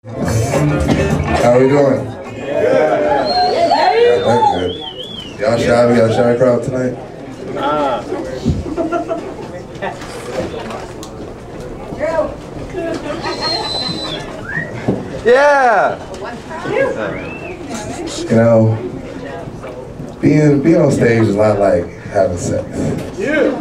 How we doing? Yeah, that's good. Y'all shy? We got a shy crowd tonight? Yeah! You know, being on stage is a lot like having sex. Yeah.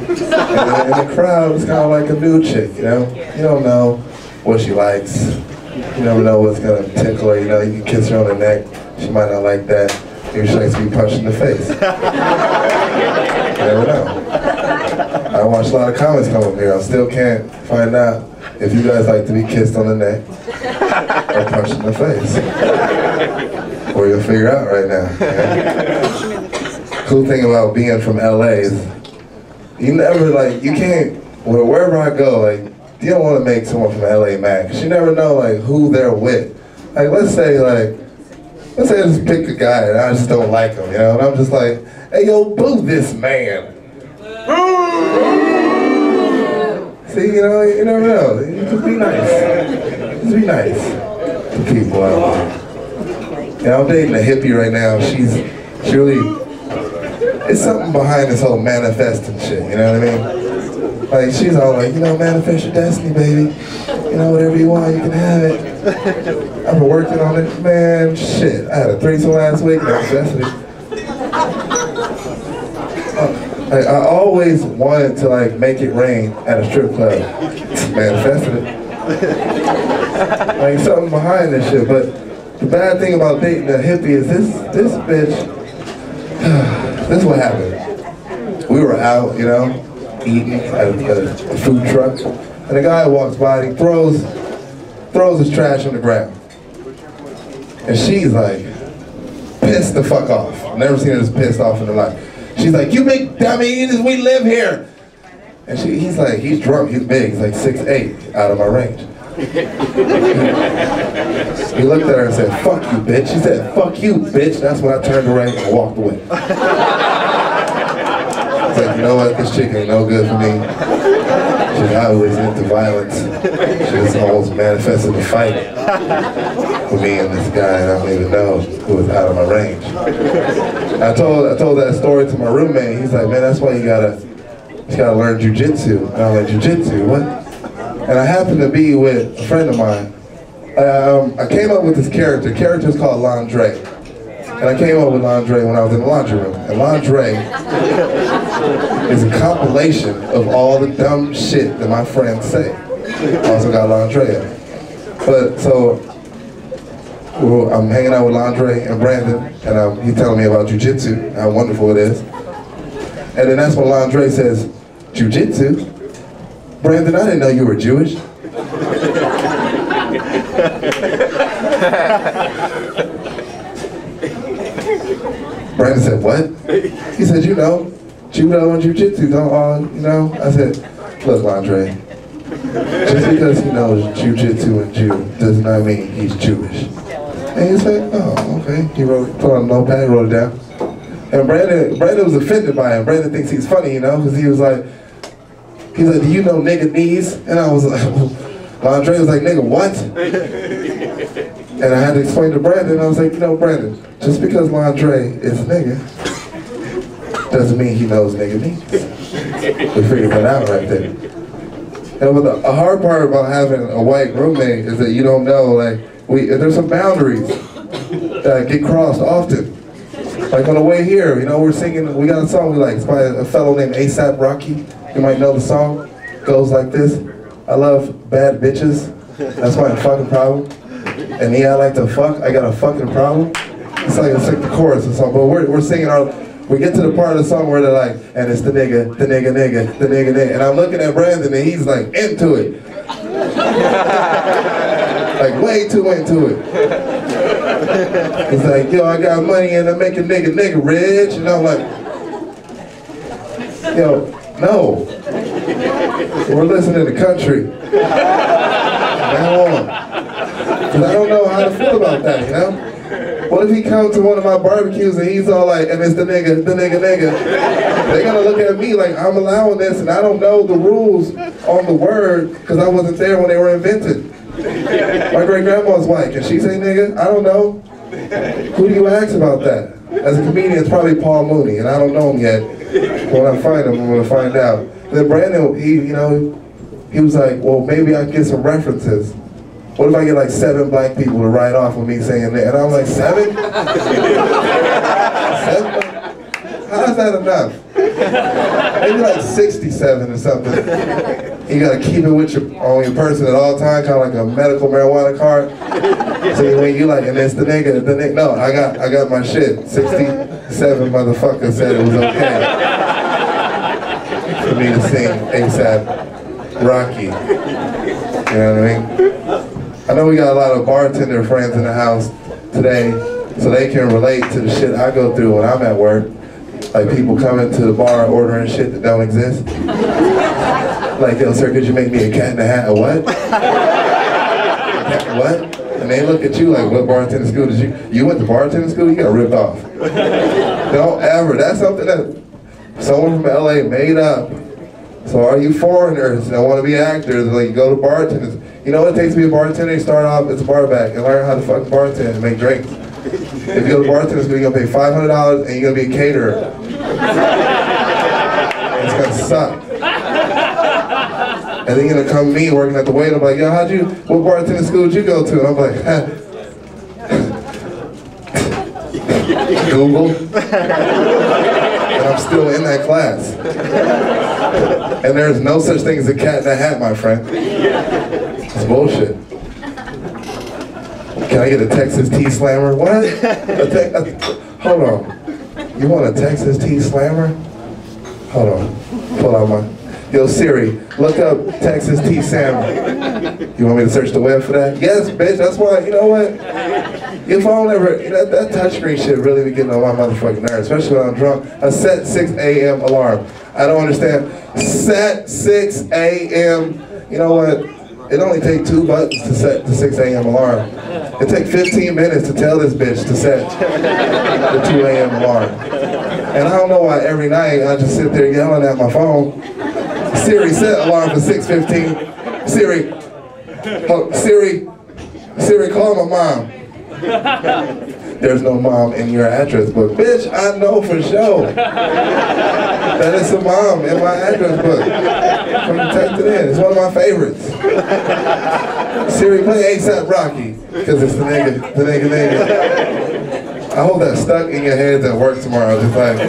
And the crowd is kind of like a new chick, you know? You don't know what she likes. You never know what's gonna tickle her, you know? You can kiss her on the neck, she might not like that. Maybe she likes to be punched in the face. You never know. I watched a lot of comments come up here. I still can't find out if you guys like to be kissed on the neck or punched in the face. Or you'll figure out right now. Yeah? Cool thing about being from LA is you never you can't, wherever I go, you don't want to make someone from LA mad, because you never know who they're with. Let's say I just pick a guy and I just don't like him, you know, and I'm just like, hey yo, boo this man. See, you know, you never know. Just be nice. Just be nice to people out there. And I'm dating a hippie right now. She really, it's something behind this whole manifesting shit, you know what I mean? She's all like, you know, manifest your destiny, baby. You know, whatever you want, you can have it. I've been working on it, man, shit. I had a threesome last week, manifested it. I always wanted to make it rain at a strip club. Manifested it. Something behind this shit, but the bad thing about dating a hippie is this bitch, this is what happened. We were out, you know, eating at a food truck, and a guy walks by and he throws his trash on the ground. And she's pissed the fuck off. Never seen her this pissed off in her life. She's like, you big dummy, we live here. And he's drunk, he's big, he's 6'8", out of my range. He looked at her and said, fuck you, bitch. She said, fuck you, bitch. That's when I turned around and walked away. It's you know what, this chick ain't no good for me. She's always into violence. She just almost manifested a fight with me and this guy, and I don't even know who was out of my range. I told that story to my roommate. He's like, man, that's why you gotta learn jujitsu. And I'm like, jujitsu, what? And I happened to be with a friend of mine. I came up with this character. The character is called Landre. And I came up with Landre when I was in the laundry room. And Landre is a compilation of all the dumb shit that my friends say. I also got Landre. But so, I'm hanging out with Landre and Brandon, and he's telling me about jujitsu, how wonderful it is. And then that's when Landre says, jujitsu? Brandon, I didn't know you were Jewish. Brandon said, what? He said, you know, judo and jiu-jitsu don't all, you know? I said, look, Landre, just because he knows jiu-jitsu and Jew does not mean he's Jewish. And he said, oh, okay. He put on a notepad, wrote it down. And Brandon was offended by him. Brandon thinks he's funny, you know, because he was like, do you know nigga knees? And I was like, Landre was like, nigga, what? And I had to explain to Brandon, I was like, you know, Brandon, just because Landre is nigga, doesn't mean he knows nigga means. We figured that out right there. And the hard part about having a white roommate is that you don't know, there's some boundaries that get crossed often. On the way here, you know, we're singing, we got a song we like, it's by a fellow named A$AP Rocky. You might know the song. It goes like this. I love bad bitches. That's my fucking problem. And yeah, I like to fuck. I got a fucking problem. It's like the chorus of the song. But we're singing we get to the part of the song where they're like, and it's the nigga, the nigga, nigga, the nigga, nigga. And I'm looking at Brandon and he's into it. Way too into it. He's like, yo, I got money and I make a nigga rich. And I'm like, yo, no. We're listening to country. Now on. Because I don't know how to feel about that, you know? What if he comes to one of my barbecues and he's all like, and it's the nigga, nigga. They're gonna look at me like I'm allowing this and I don't know the rules on the word because I wasn't there when they were invented. My great grandma's white. Can she say nigga? I don't know. Who do you ask about that? As a comedian, it's probably Paul Mooney, and I don't know him yet. When I find him, I'm gonna find out. Then Brandon, he was like, well, maybe I can get some references. What if I get like 7 black people to write off with me saying that? And I'm like, 7? 7? How's that enough? Maybe like 67 or something. You gotta keep it with on your person at all times, kind of like a medical marijuana card. So when you like, and it's the nigga, no, I got my shit. 67 motherfuckers said it was okay for me to sing ASAP Rocky. You know what I mean? I know we got a lot of bartender friends in the house today, so they can relate to the shit I go through when I'm at work. Like people coming to the bar ordering shit that don't exist. Like, yo, sir, could you make me a cat in a hat? A what? A cat, what? And they look at you like, what bartender school did you went to bartender school? You got ripped off. Don't ever. That's something that someone from LA made up. So all you foreigners that want to be actors, like, go to bartenders. You know what it takes to be a bartender? You start off as a bar back and learn how to fucking bartend and make drinks. If you go to bartender school, you're going to pay $500 and you're going to be a caterer. It's going to suck. And then you're going to come to me working at the waiter. I'm like, yo, what bartender school did you go to? And I'm like, Google. And I'm still in that class. And there's no such thing as a cat in a hat, my friend. It's bullshit. Can I get a Texas tea slammer? What? Hold on. You want a Texas tea slammer? Hold on. Pull out my... Yo, Siri, look up Texas tea slammer. You want me to search the web for that? Yes, bitch. That's why, you know what? Your phone ever... That touchscreen shit really be getting on my motherfucking nerves, especially when I'm drunk. A set 6 a.m. alarm. I don't understand. Set 6 a.m. You know what? It only takes 2 buttons to set the 6 a.m. alarm. It takes 15 minutes to tell this bitch to set the 2 a.m. alarm. And I don't know why every night I just sit there yelling at my phone, Siri, set alarm for 6:15. Siri, call my mom. There's no mom in your address book. Bitch, I know for sure that it's a mom in my address book. I'm texted in. It's one of my favorites. Siri, play ASAP Rocky, because it's the nigga. I hope that's stuck in your heads at work tomorrow. Just like,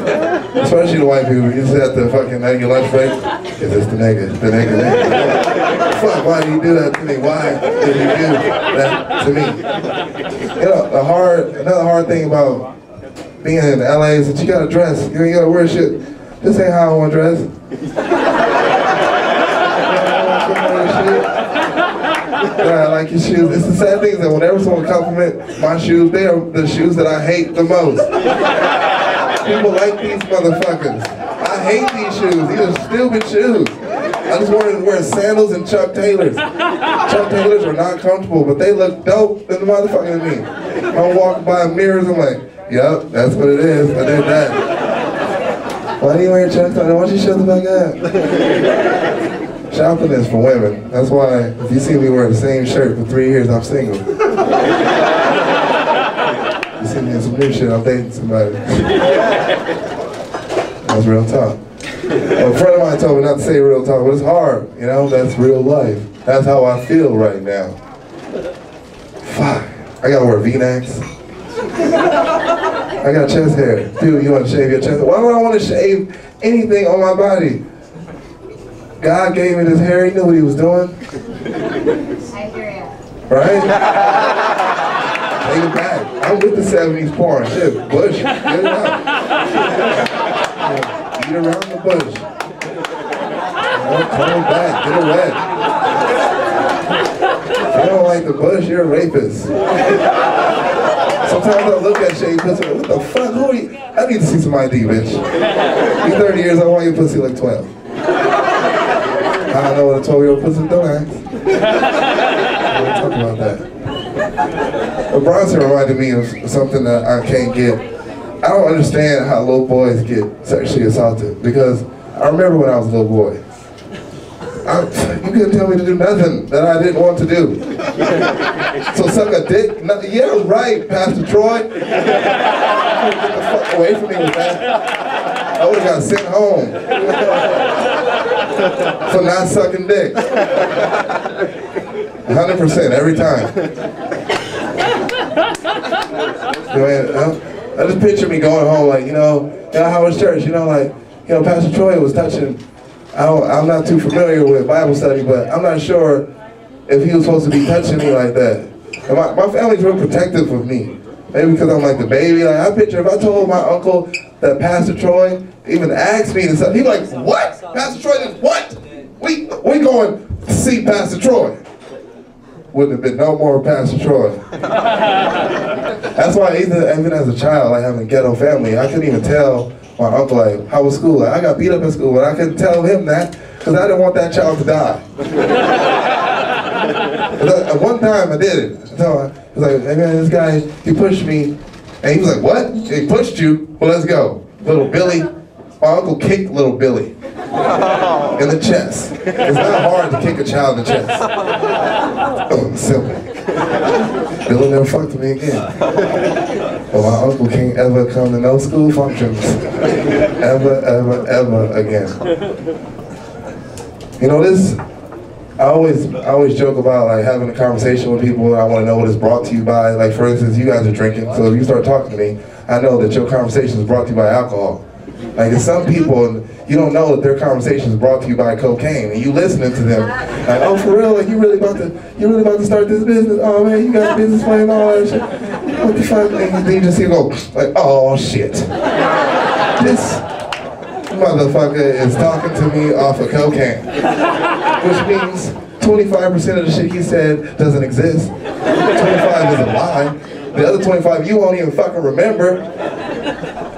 especially the white people, you just have to fucking at your lunch break. Is this the nigga? Fuck, why do you do that to me? Why did you do that to me? You know, another hard thing about being in LA is that you gotta dress. You ain't gotta wear shit. This ain't how I want to dress. I like your shoes. It's the sad thing is that whenever someone compliments my shoes, they are the shoes that I hate the most. People like these motherfuckers. I hate these shoes. These are stupid shoes. I just wanted to wear sandals and Chuck Taylors. Chuck Taylors are not comfortable, but they look dope than the motherfucker to me. I'm walking by mirrors, I'm like, yup, that's what it is. I did that. Why do you wear Chuck Taylors? Why don't you shut the fuck up? Shopping is for women. That's why if you see me wear the same shirt for 3 years, I'm single. You see me in some new shit, I'm dating somebody. That's real talk. Well, a friend of mine told me not to say real talk, but it's hard, you know, that's real life. That's how I feel right now. Fuck, I gotta wear V-necks. I got chest hair. Dude, you wanna shave your chest? Why would I wanna shave anything on my body? God gave me this hair, he knew what he was doing. I hear you. Right? Take it back. I'm with the 70s porn. Shit, Bush, get it out. Eat around the bush. Come back, get it wet. If you don't like the bush, you're a rapist. Sometimes I look at Shane pussy, what the fuck, who are you? I need to see some ID, bitch. You 30 years old, why your pussy like 12? I don't know what a 12-year-old pussy don't ask. We'll talk about that. But Bronson reminded me of something that I can't get. I don't understand how little boys get sexually assaulted, because I remember when I was a little boy. I You couldn't tell me to do nothing that I didn't want to do. So suck a dick? No, yeah, right, Pastor Troy. Get the fuck away from me with that. I would have got sent home for not sucking dick. 100% every time. I just picture me going home like, how was church? Pastor Troy was touching. I'm not too familiar with Bible study, but I'm not sure if he was supposed to be touching me like that. And my family's real protective of me. Maybe because I'm like the baby. Like I picture if I told my uncle that Pastor Troy even asked me to something, he'd be like, what? Pastor Troy did what? We going to see Pastor Troy. Wouldn't have been no more Pastor Troy. That's why even as a child, like having a ghetto family, I couldn't even tell my uncle, like, how was school? Like, I got beat up in school, and I couldn't tell him that because I didn't want that child to die. At one time, I did it. So I was like, hey man, this guy, he pushed me, and he was like, what? He pushed you? Well, let's go. Little Billy. My uncle kicked little Billy in the chest. It's not hard to kick a child in the chest. Oh, simple. Billy never fucked with me again. But my uncle can't ever come to no school functions. Ever, ever, ever again. I always joke about like having a conversation with people and I want to know what it's brought to you by. Like for instance, you guys are drinking, so if you start talking to me, I know that your conversation is brought to you by alcohol. Like there's some people, you don't know that their conversation is brought to you by cocaine, and you listening to them, like, oh for real, like you really about to start this business? Oh man, you got a business plan and all that shit. What the fuck? And then you just see go like, oh shit, this motherfucker is talking to me off of cocaine, which means 25% of the shit he said doesn't exist. 25 is a lie. The other 25 you won't even fucking remember.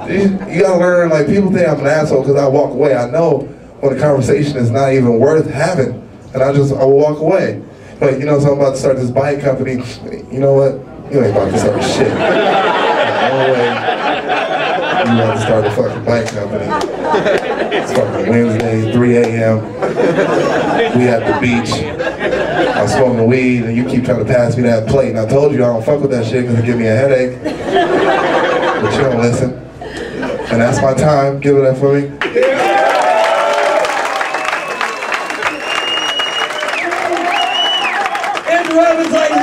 You gotta learn, like, people think I'm an asshole because I walk away. I know when a conversation is not even worth having, and I will walk away. But so I'm about to start this bike company. You know what? You ain't about to start shit. No way. You about to start a fucking bike company. It's fucking Wednesday, 3 a.m. We at the beach. I'm smoking weed, and you keep trying to pass me that plate. And I told you I don't fuck with that shit because it give me a headache. But you don't listen. And that's my time. Give it up for me. Jon Evans, ladies